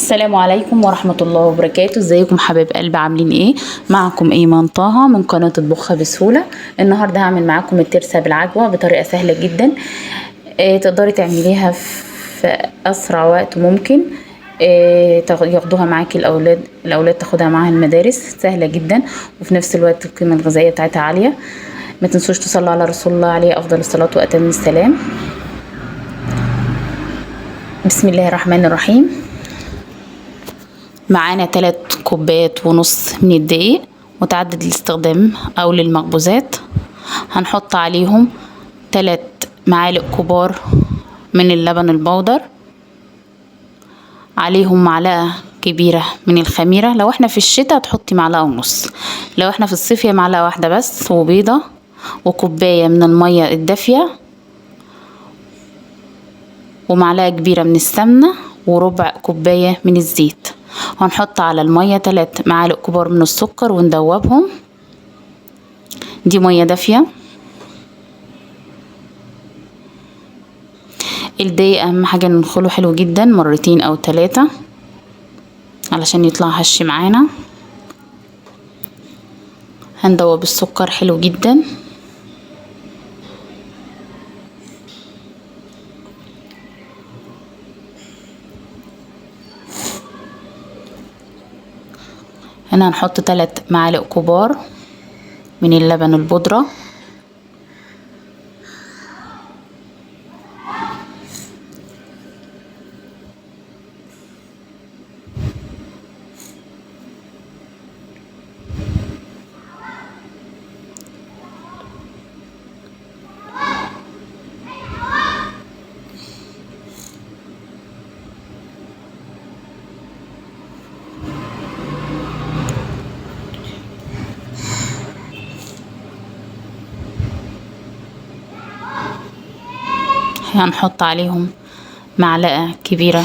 السلام عليكم ورحمة الله وبركاته. ازيكم حبايب قلبي، عاملين ايه؟ معكم ايمان طه من قناة اطبخها بسهولة. النهاردة هعمل معاكم الترسة بالعجوة بطريقة سهلة جدا. تقدري تعمليها في اسرع وقت ممكن. ياخدوها معاكي الاولاد تاخدها معاها المدارس، سهلة جدا وفي نفس الوقت القيمة الغذائية بتاعتها عالية. ما تنسوش تصلوا على رسول الله عليه افضل الصلاة واتم السلام. بسم الله الرحمن الرحيم. معانا 3 كوبايات ونص من الدقيق متعدد الاستخدام او للمخبوزات. هنحط عليهم 3 معالق كبار من اللبن البودر، عليهم معلقة كبيرة من الخميرة. لو احنا في الشتاء تحطي معلقة ونص، لو احنا في الصيف هي معلقة واحدة بس، وبيضة، وكوباية من المية الدافية، ومعلقة كبيرة من السمنة، وربع كوباية من الزيت. هنحط على المية 3 معالق كبار من السكر وندوبهم. دي مية دافية. الدقيق اهم حاجة ننخله حلو جدا 2 أو 3 علشان يطلع هش معانا. هندوب السكر حلو جدا. هنا هنحط 3 معالق كبار من اللبن البودرة، هنحط عليهم معلقة كبيرة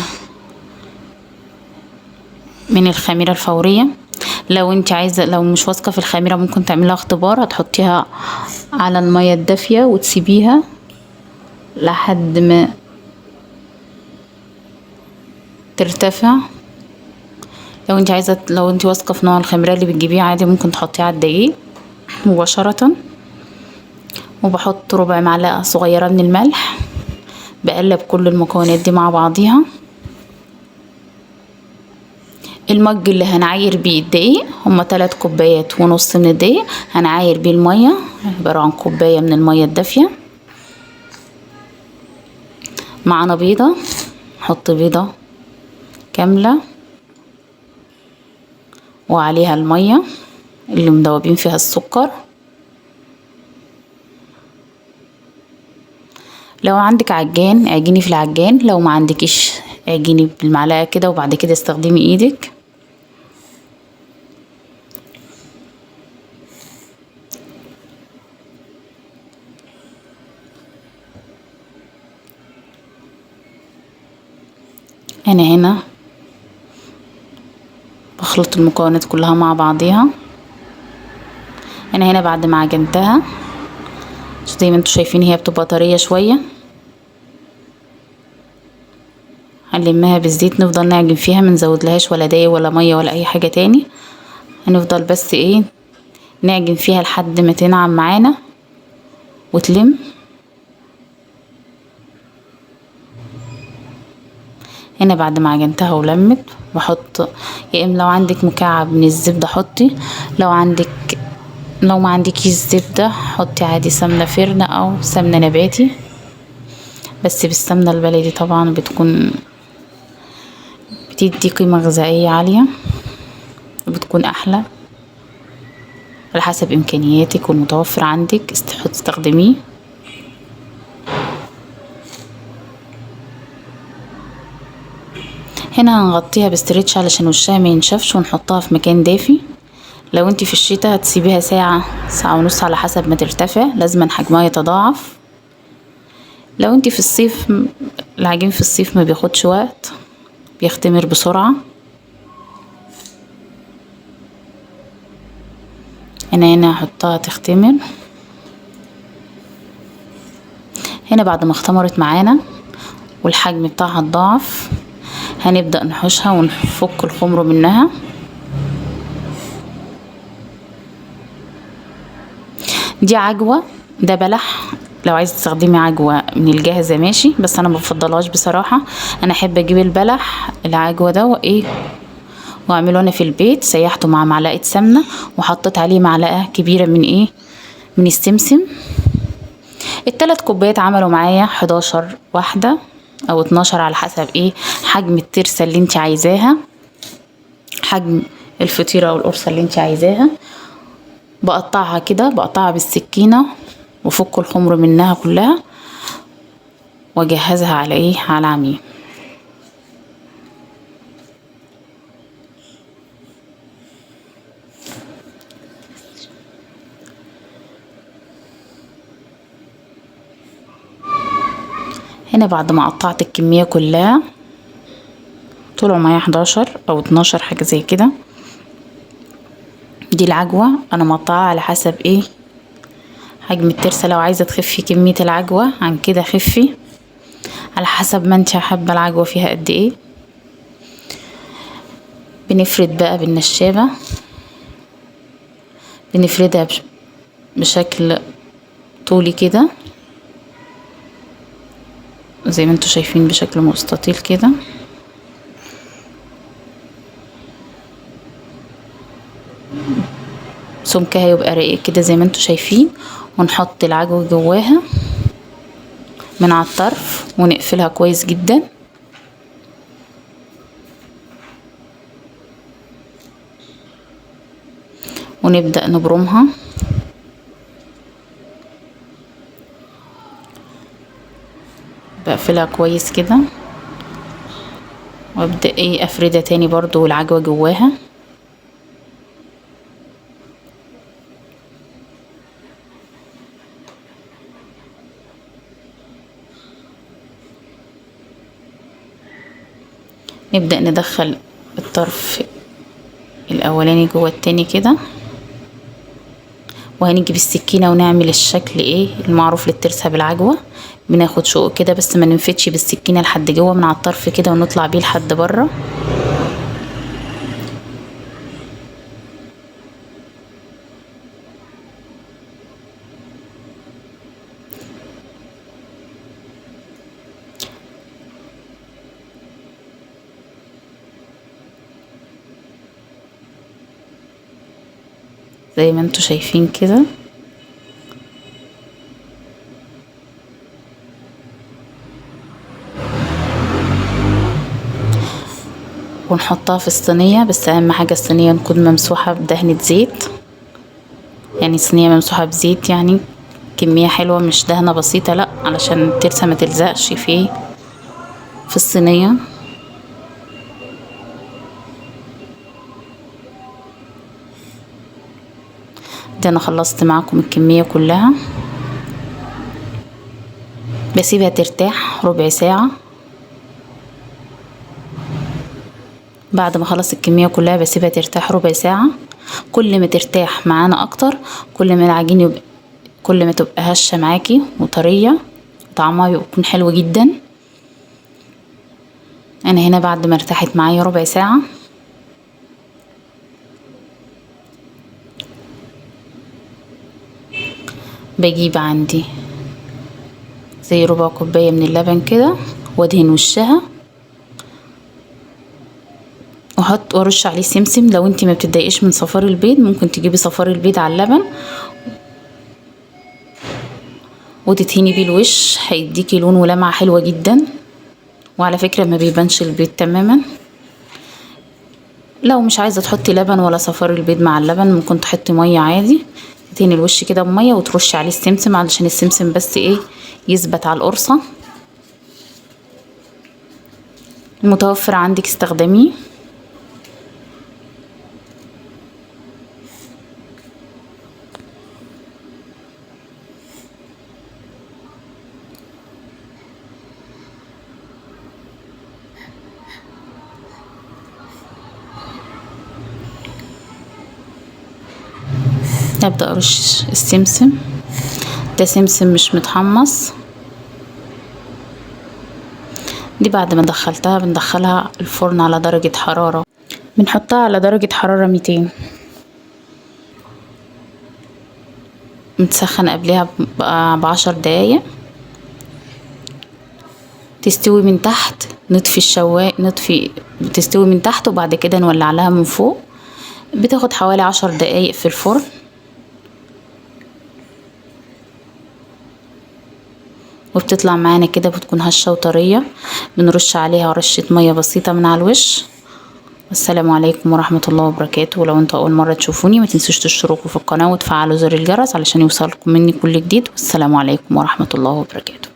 من الخميرة الفورية. لو انت عايزة، لو مش واثقة في الخميرة ممكن تعملها اختبار، هتحطيها على المية الدافية وتسيبيها لحد ما ترتفع. لو انت عايزة، لو انت واثقة في نوع الخميرة اللي بتجيبيها عادي ممكن تحطيها على الدقيق مباشرة. وبحط ربع معلقة صغيرة من الملح. بقلب كل المكونات دي مع بعضيها. المج اللي هنعاير بيه الدقيق هما 3 كوبايات ونص من الدقيق، هنعاير بيه المية عبارة عن كوباية من المية الدافية. معانا بيضة، نحط بيضة كاملة وعليها المية اللي مدوبين فيها السكر. لو عندك عجان اعجني في العجان، لو ما عندكيش اعجني بالمعلقة كده وبعد كده استخدمي ايدك. انا هنا بخلط المكونات كلها مع بعضيها. انا هنا بعد ما عجنتها زي ما انتوا شايفين هي بتبقى طرية شوية، هنلمها بالزيت، نفضل نعجن فيها، منزود لهاش ولا دقيق ولا مية ولا اي حاجة تاني. هنفضل بس ايه نعجن فيها لحد ما تنعم معانا وتلم. هنا بعد ما عجنتها ولمت بحط، يا اما لو عندك مكعب من الزبدة حطي، لو ما عندكيش زبدة حطي عادي سمنة فرن او سمنة نباتي، بس بالسمنة البلدي طبعا بتدي قيمة غذائية عالية وبتكون احلى على حسب امكانياتك والمتوفر عندك استخدميه. هنا هنغطيها بستريتش علشان وشها ما ينشفش ونحطها في مكان دافي. لو انتي في الشتاء هتسيبيها ساعة ونص على حسب ما ترتفع، لازم حجمها يتضاعف. لو انتي في الصيف، العجين في الصيف ما بياخدش وقت، بيختمر بسرعة. انا هنا هحطها تختمر. هنا بعد ما اختمرت معانا والحجم بتاعها اتضاعف هنبدأ نحوشها ونفك الخمر منها. دي عجوة، ده بلح. لو عايزه تستخدمي عجوه من الجاهزه ماشي، بس انا مبفضلهاش بصراحه. انا احب اجيب البلح العجوه ده وايه واعمله انا في البيت. سيحته مع معلقه سمنه وحطيت عليه معلقه كبيره من ايه من السمسم. ال3 كوبايات عملوا معايا 11 واحده او 12 على حسب ايه حجم الترسه اللي انت عايزاها، حجم الفطيره او القرصه اللي انت عايزاها. بقطعها كده، بقطعها بالسكينه وفك الخمر منها كلها واجهزها على ايه على عميل. هنا بعد ما قطعت الكمية كلها طلعوا معايا 11 او 12 حاجة زي كده. دي العجوة انا مقطعها على حسب ايه حجم الترسة. لو عايزة تخفي كمية العجوة عن كده خفي على حسب ما انت حابة العجوة فيها قد ايه. بنفرد بقى بالنشابة، بنفردها بشكل طولي كده زي ما انتوا شايفين، بشكل مستطيل كده. سمكها يبقى رقيق كده زي ما انتوا شايفين، ونحط العجوة جواها من على الطرف ونقفلها كويس جدا. ونبدأ نبرمها. بقفلها كويس كده وابدأ ايه افردها تاني برضو والعجوة جواها. نبدأ ندخل الطرف الاولاني جوه التاني كده، وهنيجي بالسكينة ونعمل الشكل ايه المعروف للترسة بالعجوة. بناخد شوق كده بس ما ننفتش بالسكينة لحد جوه من على الطرف كده ونطلع بيه لحد بره. زي ما انتوا شايفين كده. ونحطها في الصينية، بس اهم حاجة الصينية تكون ممسوحة بدهنة زيت، يعني صينية ممسوحة بزيت، يعني كمية حلوة مش دهنة بسيطة لا، علشان الترسة ما تلزقش في الصينية. ده انا خلصت معاكم الكمية كلها. بسيبها ترتاح ربع ساعة. بعد ما اخلص الكمية كلها بسيبها ترتاح ربع ساعة. كل ما ترتاح معانا اكتر كل ما العجين يبقى كل ما تبقى هشة معاكي وطرية، طعمها يكون حلو جدا. انا هنا بعد ما ارتاحت معايا ربع ساعة بجيب عندي زي ربع كوباية من اللبن كده وادهن وشها واحط وارش عليه سمسم. لو انتي ما بتضايقيش من صفار البيض ممكن تجيبي صفار البيض على اللبن وتدهني بيه الوش، هيديكي لون ولمعة حلوة جدا. وعلى فكرة ما بيبانش البيض تماما. لو مش عايزة تحطي لبن ولا صفار البيض مع اللبن ممكن تحطي مية عادي، تدهني الوش كده بمية وترشي عليه السمسم علشان السمسم بس ايه يثبت على القرصة. المتوفر عندك استخدميه. ابدأ ارش السمسم. ده سمسم مش متحمص. دي بعد ما دخلتها بندخلها الفرن على درجة حرارة، بنحطها على درجة حرارة 200، بنسخن قبلها ب10 دقايق، تستوي من تحت، نطفي الشوايه، بتستوي من تحت وبعد كده نولع لها من فوق. بتاخد حوالي 10 دقايق في الفرن، وبتطلع معانا كده، بتكون هشة وطرية. بنرش عليها رشة مية بسيطة من على الوش. السلام عليكم ورحمة الله وبركاته. ولو انتوا اول مرة تشوفوني ما تنسوش تشتركوا في القناة وتفعلوا زر الجرس علشان يوصلكم مني كل جديد. والسلام عليكم ورحمة الله وبركاته.